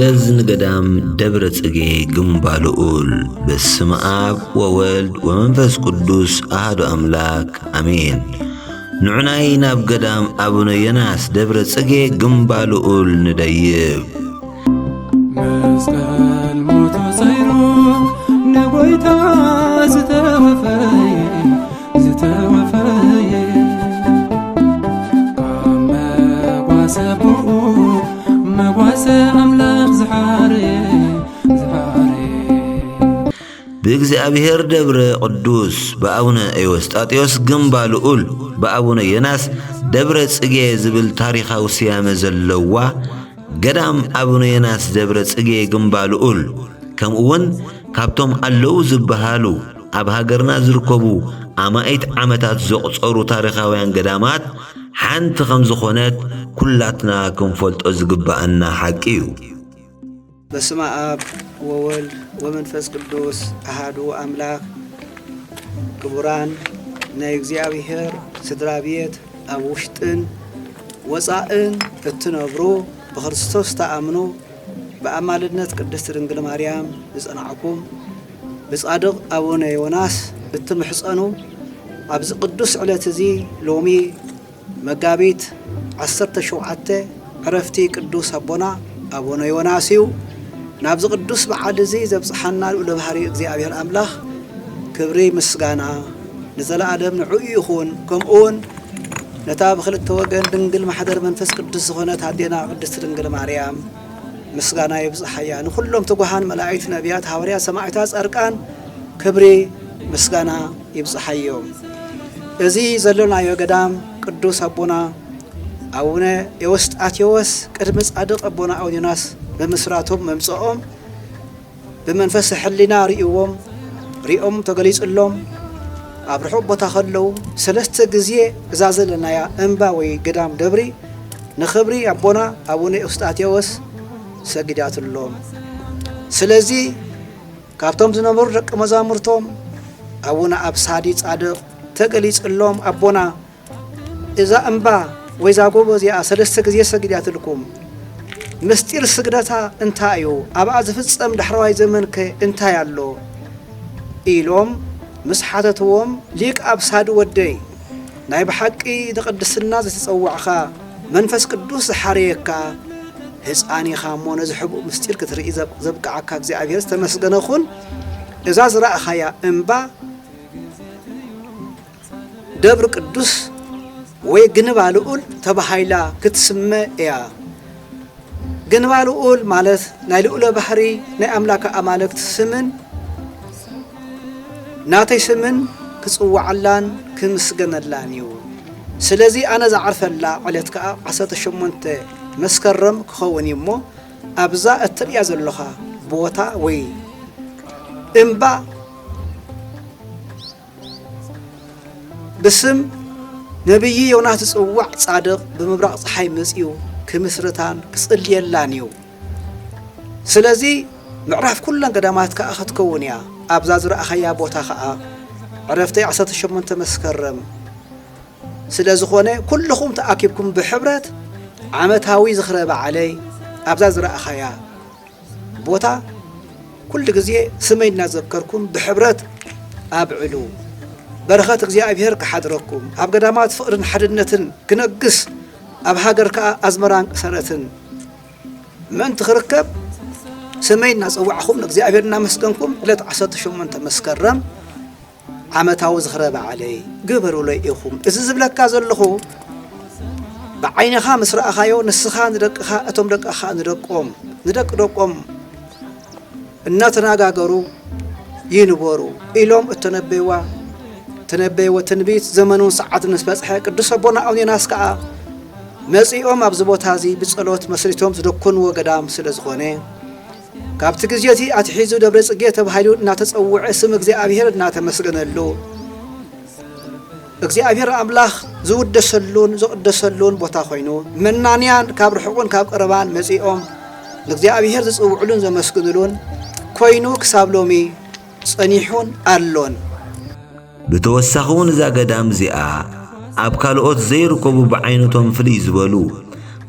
حجز نقدام دبر تسقي جنبالؤول باسم آب وولد ومنفس قدوس أحد أملاك أمين. نعناينا بقدام أبونا يناس دبر تسقي جنبالؤول نديب مسكال موت سيرو نبويتا زتوفاي بإግዚአብሔር ደብረ ቅዱስ በአቡነ ኤዎስጣቴዎስ ግንባልኡል በአቡነ የናስ ደብረ ጽጌ ዝብል ታሪኻዊ ስያመ ዘለዋ ገዳም አቡነ የናስ ደብረ ጽጌ ግንባልኡል ከምኡውን ካብቶም አለው ዝበሃሉ ኣብ ሃገርና ዝርከቡ ኣማኢት ዓመታት ዘቕፀሩ ታሪኻውያን ገዳማት ሓንቲ ከም ዝኾነት ኩላትና ክንፈልጦ ዝግባአና ሓቂ እዩ። በስመ አብ ወወልድ ወመንፈስ ቅዱስ አሐዱ አምላክ። ክቡራን ናይ እግዚአብሔር ስድራ ቤት ኣብ ውሽጥን ወፃእን እትነብሩ በክርስቶስ ተኣምኑ በአማልድነት ቅድስት ድንግል ማርያም ዝጸናዕኩም ብጻድቕ አቡነ ዮናስ እትምሕፀኑ ኣብዚ ቅዱስ ዕለት እዚ ሎሚ መጋቢት 17 ዕረፍቲ ቅዱስ አቦና አቡነ ዮናስ እዩ። ናብዚ ቅዱስ በዓል እዚ ዘብጽሐና ልዑል ባህሪ እግዚአብሔር አምላኽ ክብሪ ምስጋና ንዘለዓለም ንዑ ይኹን። ከምኡውን ነታ ብክልተ ወገን ድንግል ማሕደር መንፈስ ቅዱስ ዝኾነት ኣዴና ቅድስት ድንግል ማርያም ምስጋና ይብጽሐያ። ንኩሎም ትጉሃን መላእክት ነቢያት ሐዋርያት ሰማዕታት ጻድቃን ክብሪ ምስጋና ይብጽሐዮም። እዚ ዘለናዮ ገዳም ቅዱስ አቦና አቡነ ኤዎስጣቴዎስ ቅድሚ ጻድቕ አቦና አቡነ ዮናስ በመስራቶም መምጽኦም በመንፈስ ሕሊና ሪኦም ተገሊጽሎም ኣብ ርሑቕ ቦታ ከለው ሰለስተ ግዜ እዛ ዘለናያ እምባ ወይ ገዳም ደብሪ ንኽብሪ አቦና አቡነ ኤዎስጣቴዎስ ሰጊዳትሎም። ስለዚ ካብቶም ዝነበሩ ደቂ መዛሙርቶም አቡነ አብሳዲ ጻድቕ ተገሊጽሎም አቦና እዛ እምባ ወይ ዛ ጎቦ እዚኣ ሰለስተ ግዜ ሰጊዳትልኩም ምስጢር ስግደታ እንታይ እዩ? ኣብኣ ዝፍጸም ዳሕራዋይ ዘመንከ እንታይ ኣሎ ኢሎም ምስ ሓተትዎም ሊቅ አብሳዲ ወደይ ናይ ብሓቂ ንቅድስና ዝተጸዋዕኻ መንፈስ ቅዱስ ዝሓርየካ ህፃን ኢኻ እሞ ነዚ ሕቡእ ምስጢር ክትርኢ ዘብቅዓካ እግዚአብሔር ዝተመስገነ ይኹን። እዛ ዝረኣኻያ እምባ ደብሪ ቅዱስ ወይ ግንባልኡል ተባሂላ ክትስመ እያ። ግንባልኡል ማለት ናይ ልዑለ ባህሪ ናይ ኣምላክ ኣማልክት ስምን ናተይ ስምን ክጽዋዓላን ክምስገነላን እዩ። ስለዚ ኣነ ዝዓርፈላ ዕለት ከዓ 18 መስከረም ክኸውን እሞ ኣብዛ እትርእያ ዘለኻ ቦታ ወይ እምባ ብስም ነቢይ ዮናስ ዝጽዋዕ ጻድቕ ብምብራቕ ፀሓይ መጺኡ ክምስርታን ክጽልየላን እዩ። ስለዚ ምዕራፍ ኩለን ገዳማት ከዓ ክትከውን እያ። ኣብዛ ዝረኣኻያ ቦታ ከዓ ዕረፍቲ 18 መስከረም ስለ ዝኾነ ኩልኹም ተኣኪብኩም ብሕብረት ዓመታዊ ዝኽረ በዓለይ ኣብዛ ዝረኣኻያ ቦታ ኩሉ ግዜ ስመይ እናዘከርኩም ብሕብረት ኣብዕሉ። በረኸት እግዚአብሔር ክሓድረኩም ኣብ ገዳማት ፍቕርን ሓድነትን ክነግስ ኣብ ሃገር ከዓ ኣዝመራን ቅሰረትን ምእንቲ ክርከብ ስመይ እናፀዋዕኹም ንእግዚአብሔር እናመስገንኩም ዕለት 18 መስከረም ዓመታዊ ዝኽረ በዓለይ ግበሩለይ ኢኹም። እዚ ዝብለካ ዘለኹ بعينها مسرع خايو نسخان ندقها أتوم دقها ندق دقوم الناتنا جاجرو ينبورو إلهم تنبيه وتنبيت زمنون ساعات نسبة حق الدرس بنا أو يناس كا مسيئهم أبزبوت هذه بصلوات مسرتهم تدقون وقدام سلزخونه كابت جيتي أتحيزو دبرس جيت بهايلو ناتس أو اسم إجزاء أبيهر ناتس مسجن اللو إجزاء أبيهر أملاخ زود دسلون بوتاخينو من نانيان كابر حقون كاب قربان مسيئهم إجزاء أبيهر زس أو علون زمسجن اللون كوينو كسابلومي صنيحون أرلون بتوسخون إذا قدام زئا أبكالوت زير كوبو بعينتهم فليز ولو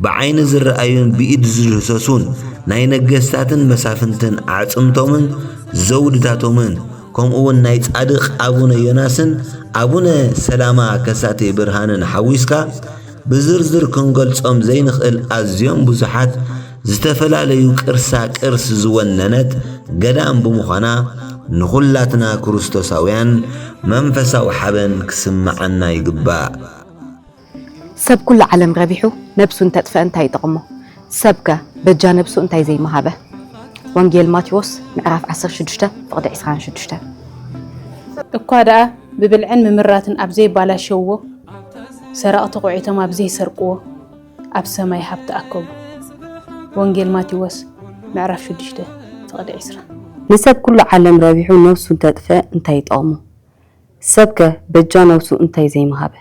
بعين زرأيون بإيد زرسسون ناي نجستاتن مسافنتن عصمتومن زودتاتومن كم أول نايت أدق أبونا يوناسن أبونا سلاما كساتي برهانن حويسكا بزرزر كنقلت زين خل أزيوم بزحات زتفلاليو كرسا كرس زوننت قدام بمخانا نخلاتنا كروستوساويان منفسا وحبن كسمعنا يقباء سب كل عالم ربيحو نبسو انت تفا انتاي تقمو سبكا بجا نبسو انتاي زي مهابه وانجيل ماتيوس معراف 16 فقد 26 እኳዳ ብብልዕን ምምራትን ኣብ ዘይባላ ሸዎ ሰራቕቲ ቆዒቶም ኣብ ዘይሰርቅዎ ኣብ ሰማይ ሃብቲ ኣከቡ ወንጌል ማቴዎስ ምዕራፍ 6 فقد 20 نسب كل عالم ربيحو نبسو انت تفا انتاي تقمو سبكا بجا نبسو انتاي زي مهابه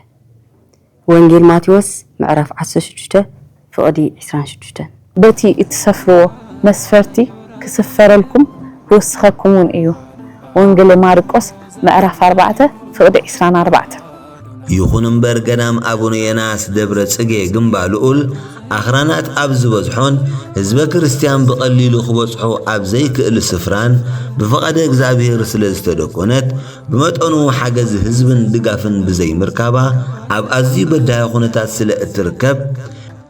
وانجيل ماتيوس معراف 16 فقد 26 بتي اتسفروا مسفرتي كسفرلكم وسخكمون ايو وانجيل مارقس معرف 4 فقد 24 يخون امبر قدام أبونا يناس دبرة سقي قنبع لؤل أخرانات أبز وزحون هزب كريستيان بقليل خبصحو أبزيك السفران بفقد اكزابير سلستدكونت بمتقنو حاجز هزبن دقافن بزي مركبة أب أزي بدايا خونتات سلق تركب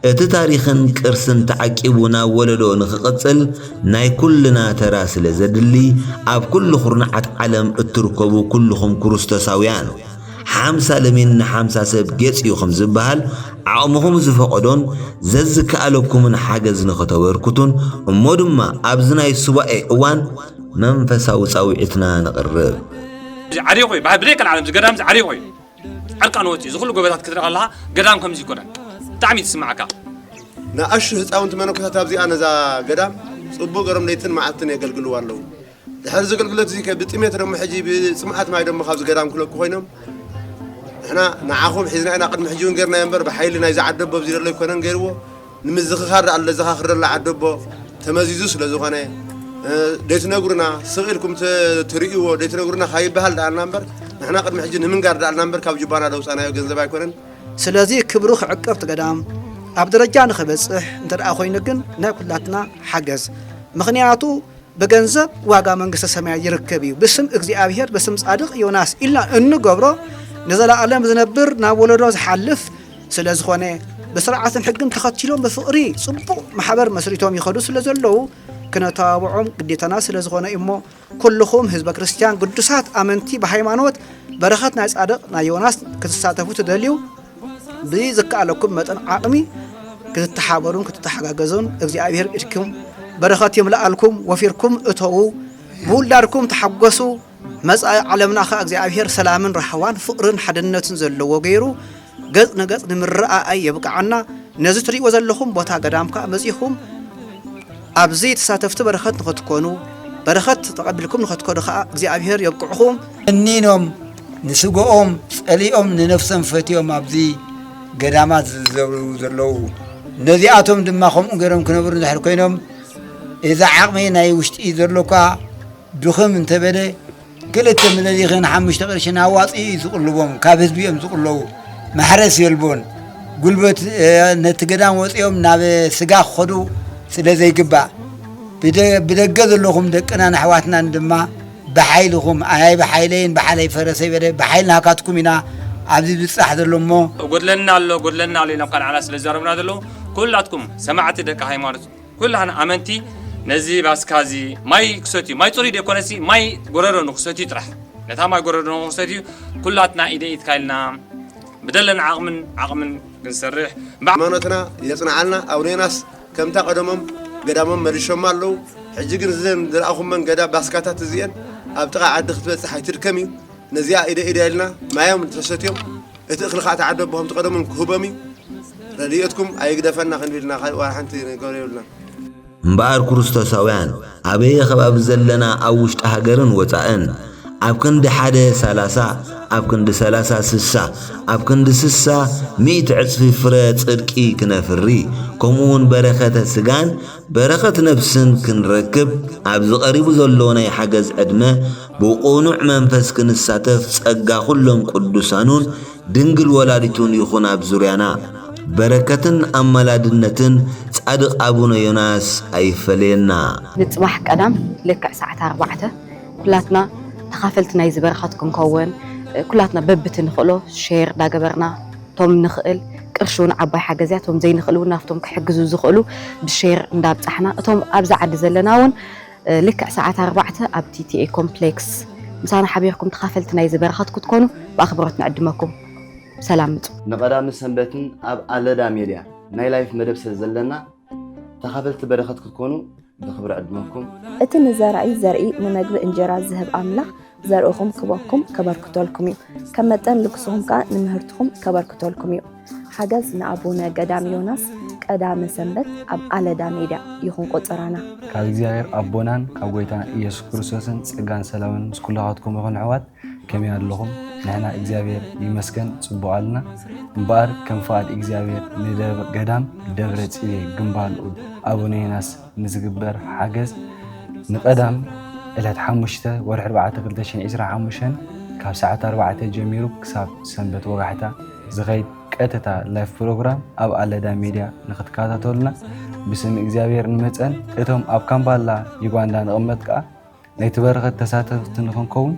تاريخن كرسن تعقيبونا ولدو نخقصل ناي كلنا تراسل زدلي أب كل خرنعت علم اتركبو كلهم كروستوساويان حامسا لمن حامسا سب جيس يوخم زبهال عقمهم زفقدون ززك ألوكم من حاجز نختوركتون أمودما أبزنا يسواء اوان منفسا وصاوعتنا نقرب عريقوي بعد بريك العالم قدام عريقوي عرقانوتي زخلو قبيلات كثير الله قدام كم زي كورن تعمي تسمعك نأش هتاونت منو كتاب زي أنا زا قدام صبوا قرم ليتن معتن يقلقلوا والله الحرز قلقلت زي كبتميت رم حجي بسمعت ما يدم خابز قدام كله كوينهم إحنا نعاهم حزنا أنا قد محجون قرنا ينبر بحيلنا إذا عدبوا بزير الله يكونن قروا نمزخخر على زخخر الله عدبوا تمازيزوس لزخانة ديت نقولنا صغيركم تريقوا ديت نقولنا خايب بهال على النمبر إحنا قد محجون هم قارد على النمبر كابجبانا لو سنة يجنزب يكونن سلازي كبروخ عقبت قدام عبد الرجان خبصح انت اخوينا كن ناكلاتنا حجز مخنياتو بجنزب واقع منقص السماء يركبي باسم اغزيابير باسم صادق يوناس الا انه قبره نزل عالم زنبر ناولدو حلف سلازخونه بسرعه حقن تخاتيلهم بفقري صبو محبر مسريتهم يخدو سلازلو كنا تابعهم قديتنا سلازخونه امو كلهم حزب كريستيان قدسات امنتي بهيمانوت برخات ناس صادق نا يوناس كتساتفو تدليو بيزكى لكم متن عقمي كتتحابرون كتتحاجزون እግዚአብሔር እድኩም በረኸት ይምላልኩም ወፊርኩም እተው ቡላርኩም ተሐገሱ መጻ ዓለምና እግዚአብሔር ሰላምን ረሕዋን ፍቅርን ሓድነትን ዘለዎ ገይሩ ገጽ ነገጽ ንምርአይ ይብቃዓና ነዚ ትሪኦ ዘለኹም ቦታ ገዳምካ መጺኹም ኣብዚ ተሳተፍቲ በረኸት ንኽትኮኑ በረኸት ተቀብልኩም ንኽትኮኑ እግዚአብሔር ይብቅዕኹም እኒኖም ንስጎኦም ጸሊኦም ንነፍሰን ፈትዮም ኣብዚ قدامات زلو نزياتهم دماغهم قرم كنبر نحر كينهم إذا عقمي ناي وشت يزرلوكا دخم انتبه كلت من الذي خن حمش تقرشنا واطي يزقلبهم كابس بيهم زقلو محرس يلبون قلبت نتقدام وطيهم ناب سقا خدو سلازي قبا بدقذ لهم دقنا نحواتنا ندما بحيلهم أي بحيلين بحيلي فرسي بحيلنا هكاتكم هنا عبدي بتصحد لهم قلت لنا نبقى على سلزارنا دلو كلاتكم سمعت دك هايمارس كلها أمنتي نزي باسكازي ماي كسوتي ماي تريد يكونسي ماي قرروا نخسوتي طرح نتا ماي قرروا نخسوتي كلاتنا إيدي إتكالنا بدلنا عقمن نسرح مانوتنا يصنعلنا أو ناس كم تقدمهم قدامهم مريشهم مالو حجيك نزين دلأخهم من قدا باسكاتات زين أبتقى عد خطبة حيتر كمي نزيا إيدي لنا ما يوم تفسديهم اتخلق تعدب بهم تقدمهم كهبمي رديتكم أيقدفنا خنبيلنا وحنتي نقولنا مبار كروستوساويان أبي خباب زلنا أوشت هاجرن وتعن أبكند حدا سلاسة أبكند سلاسة سسة أبكند سسة ميت عصف فرات صدقي كنفري كمون بركة سجان بركة نفسن كنركب أبز قريب زلونا يحجز أدمى بقونع منفس كنساتف سجا كلهم قدسانون دنجل ولادتون يخون أبزريانا በረከትን አማላድነትን ጻድቅ አቡነ ዮናስ አይፈለየና ንጽባሕ ቀዳም ልክዕ ሰዓት 4 ኩላትና ተኻፈልቲ ናይ ዝበረኻትኩም ከውን ኩላትና በብት ንኽእሎ ሼር ዳገበርና ቶም ንኽእል ቅርሹን ዓባይ ሓገዝያ ቶም ዘይንኽእሉ ናፍቶም ክሕግዙ ዝኽእሉ ብሼር እንዳብጻሕና እቶም ኣብዛ ዓዲ ዘለና እውን ልክዕ ሰዓት 4 ኣብ ቲቲኤ ኮምፕሌክስ ምሳና ሓቢርኩም ተኻፈልቲ ናይ ዝበረኻትኩ ትኮኑ ብኣኽብሮት ንዕድመኩም ሰላም ምፁ ንቀዳሚ ሰንበትን ኣብ ኣለዳ ሚድያ ናይ ላይፍ መደብ ስለ ዘለና ተኻፈልቲ በረኸት ክትኮኑ ብኽብሪ ዕድመኩም እቲ ንዘራኢ ዘርኢ ንመግቢ እንጀራ ዝህብ ኣምላኽ ዘርእኹም ክበኩም ከበርክተልኩም እዩ ከም መጠን ልክስኹም ከዓ ንምህርትኹም ከበርክተልኩም እዩ ሓገዝ ንኣቡነ ገዳም ዮናስ ቀዳሚ ሰንበት ኣብ ኣለዳ ሜድያ ይኹን ቆፅራና ካብ እግዚኣብሔር ኣቦናን ካብ ጎይታና ኢየሱስ ክርስቶስን ጸጋን ሰላምን ምስ ኩላኻትኩም ይኹን ኣሕዋት ከመይ ኣለኹም ንሕና እግዚኣብሔር ይመስገን ጽቡቓልና እምበኣር ከም ፍቓድ እግዚኣብሔር ንገዳም ደብረ ጽጌ ግንባር ልኡል ኣቡነ ዮናስ ንዝግበር ሓገዝ ንቐዳም ዕለት 5 ወርሒ 4 2025 ካብ ሰዓት 4 ጀሚሩ ክሳብ ሰንበት ወጋሕታ ዝኸይድ ቀጥታ ላይፍ ፕሮግራም ኣብ ኣለዳ ሚድያ ንኽትከታተሉና ብስም እግዚኣብሔር ንመፀን እቶም ኣብ ካምባላ ዩጋንዳ ንቕመጥ ከዓ ናይቲ በረኸት ተሳተፍቲ ንኽንከውን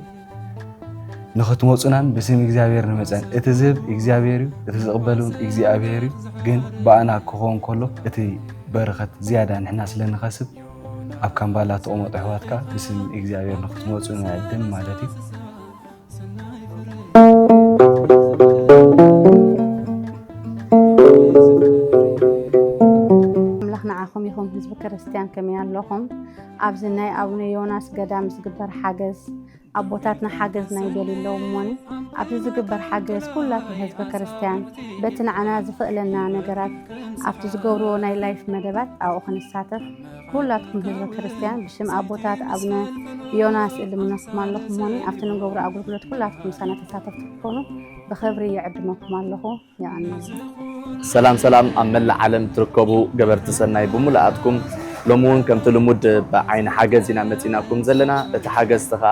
ንኽትመፁናን ብስም እግዚኣብሔር ንመፀን እቲ ዝህብ እግዚኣብሔር እዩ እቲ ዝቕበሉን እግዚኣብሔር እዩ ግን በኣና ክኾን ከሎ እቲ በረኸት ዝያዳ ንሕና ስለ ንኸስብ ኣብ ካምባላ ተቐመጡ ኣሕዋትካ ብስም እግዚኣብሔር ንኽትመፁ ንዕድም ማለት እዩ ንዓኹም ይኹም ህዝቢ ክርስቲያን ከመይ ኣለኹም ኣብዚ ናይ ኣቡነ ዮናስ ገዳም ዝግበር ሓገዝ ኣቦታትና ሓገዝ ናይ ደልየለዎም እሞኒ ኣብዚ ዝግበር ሓገዝ ኩላትኩም ህዝቢ ክርስቲያን በቲ ንዓና ዝኽእለና ነገራት ኣብቲ ዝገብርዎ ናይ ላይፍ መደባት ኣብኡ ክንሳተፍ ኩላትኩም ህዝቢ ክርስቲያን ብሽም ኣቦታት ኣቡነ ዮናስ እልምነኩም ኣለኹም እሞኒ ኣብቲ ንገብሮ ኣገልግሎት ኩላትኩም ምሳና ተሳተፍቲ ክትኮኑ ብኽብሪ ይዕድመኩም ኣለኹ ይኣምነ ሰላም ሰላም ኣብ መላእ ዓለም ትርከቡ ገበርቲ ሰናይ ብምልኣትኩም ሎሚ እውን ከምቲ ልሙድ ብዓይኒ ሓገዝ ኢና መፂናኩም ዘለና እቲ ሓገዝ ከዓ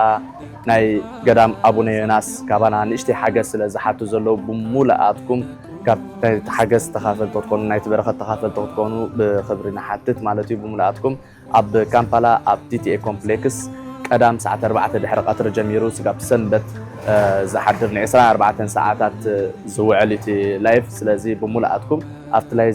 ናይ ገዳም ኣቡነ ዮናስ ካባና ንእሽተይ ሓገዝ ስለ ዝሓቱ ዘለዉ ብምልኣትኩም ካብ ናይቲ ሓገዝ ተኻፈልቲ ክትኮኑ ናይቲ በረኸት ተኻፈልቲ ክትኮኑ ብኽብሪ ንሓትት ማለት እዩ ብምልኣትኩም ኣብ ካምፓላ ኣብ ቲቲኤ ኮምፕሌክስ ቀዳም ሰዓት 4 ድሕሪ ቀትሪ ጀሚሩ ስጋብ ሰንበት ዝሓድር ን24 ሰዓታት ዝውዕል እቲ ላይፍ ስለዚ ብምልኣትኩም ኣብቲ ላይ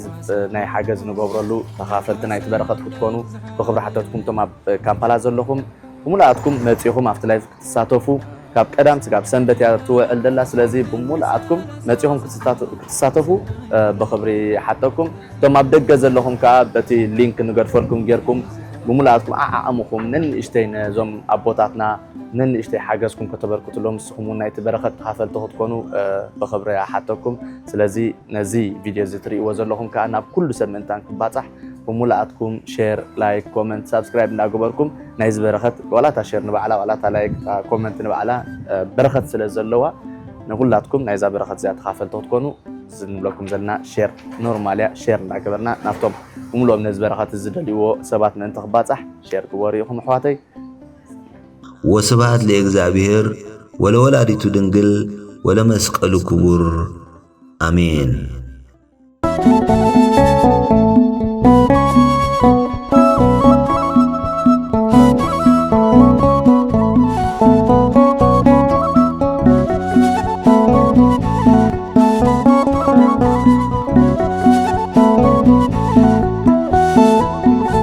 ናይ ሓገዝ ንገብረሉ ተኻፈልቲ ናይቲ በረኸት ክትኮኑ ብኽብሪ ሓተትኩም ቶም ኣብ ካምፓላ ዘለኹም ብምልኣትኩም መፂኹም ኣብቲ ላይ ክትሳተፉ ካብ ቀዳም ስጋብ ሰንበት እያ ትውዕል ደላ ስለዚ ብምልኣትኩም መፂኹም ክትሳተፉ ብኽብሪ ሓተኩም ቶም ኣብ ደገ ዘለኹም ከዓ በቲ ሊንክ ንገድፈልኩም ጌርኩም ብምልኣትኩም ኣዓኣሙኹም ነንእሽተይ ነዞም ኣቦታትና ነንእሽተይ ሓገዝኩም ከተበርክትሎም ንስኹም እውን ናይቲ በረኸት ተኻፈልቲ ክትኮኑ ብኽብሪ ሓተኩም ስለዚ ነዚ ቪድዮ እዚ ትርእይዎ ዘለኹም ከዓ ናብ ኩሉ ሰብ ምእንታን ክባፃሕ ብምልኣትኩም ሼር ላይክ ኮመንት ሳብስክራይብ እንዳገበርኩም ናይዚ በረኸት ዋላታ ሼር ንባዕላ ዋላታ ላይክ ኮመንት ንባዕላ በረኸት ስለ ዘለዋ ንኩላትኩም ናይዛ በረኸት እዚኣ ተኻፈልቲ ክትኮኑ ዝንብለኩም ዘለና ሼር ኖርማልያ ሼር እንዳገበርና ናብቶም ብምልኦም ነዚ በረኸት ዝደልይዎ ሰባት ምእንቲ ክባፃሕ ሼር ግበሩ ኢኹም ኣሕዋተይ ወስብሐት ለእግዚአብሔር ወለወላዲቱ ድንግል ወለመስቀሉ ክቡር አሜን።